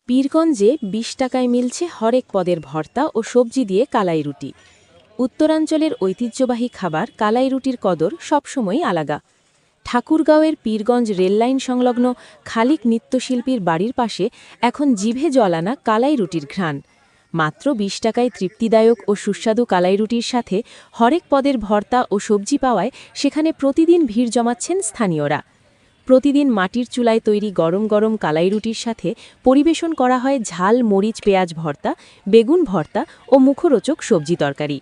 পীরগঞ্জে ২০ টাকায় মিলছে হরেক পদের ভর্তা ও সবজি দিয়ে কালাই রুটি। উত্তরাঞ্চলের ঐতিহ্যবাহী খাবার কালাই রুটির কদর সবসময়ই আলাদা। ঠাকুরগাঁওয়ের পীরগঞ্জ রেললাইন সংলগ্ন খালিক নৃত্যশিল্পীর বাড়ির পাশে এখন জিভে জল আনা কালাই রুটির ঘ্রাণ। মাত্র ২০ টাকায় তৃপ্তিদায়ক ও সুস্বাদু কালাই রুটির সাথে হরেক পদের ভর্তা ও সবজি পাওয়ায় সেখানে প্রতিদিন ভিড় জমাচ্ছেন স্থানীয়রা। প্রতিদিন মাটির চুলায় তৈরি গরম গরম কালাই রুটির সাথে পরিবেশন করা হয় ঝাল মরিচ পেঁয়াজ ভর্তা, বেগুন ভর্তা ও মুখরোচক সবজি তরকারি।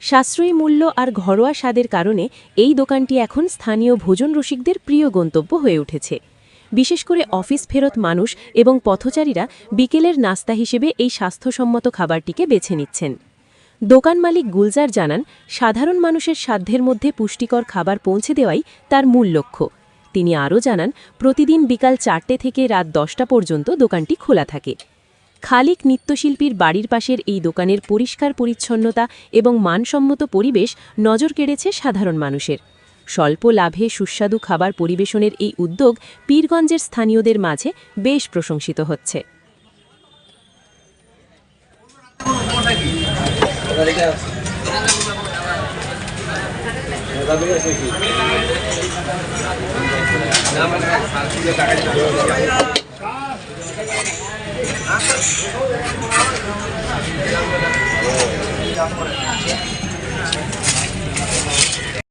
সাশ্রয়ী মূল্য আর ঘরোয়া স্বাদের কারণে এই দোকানটি এখন স্থানীয় ভোজন রসিকদের প্রিয় গন্তব্য হয়ে উঠেছে। বিশেষ করে অফিস ফেরত মানুষ এবং পথচারীরা বিকেলের নাস্তা হিসেবে এই স্বাস্থ্যসম্মত খাবারটিকে বেছে নিচ্ছেন। দোকান মালিক গুলজার জানান, সাধারণ মানুষের সাধ্যের মধ্যে পুষ্টিকর খাবার পৌঁছে দেওয়াই তার মূল লক্ষ্য। তিনি আরও জানান, প্রতিদিন বিকাল ৪টে থেকে রাত ১০টা পর্যন্ত দোকানটি খোলা থাকে। খালিক নৃত্যশিল্পীর বাড়ির পাশের এই দোকানের পরিষ্কার পরিচ্ছন্নতা এবং মানসম্মত পরিবেশ নজর কেড়েছে সাধারণ মানুষের। স্বল্প লাভে সুস্বাদু খাবার পরিবেশনের এই উদ্যোগ পীরগঞ্জের স্থানীয়দের মাঝে বেশ প্রশংসিত হচ্ছে।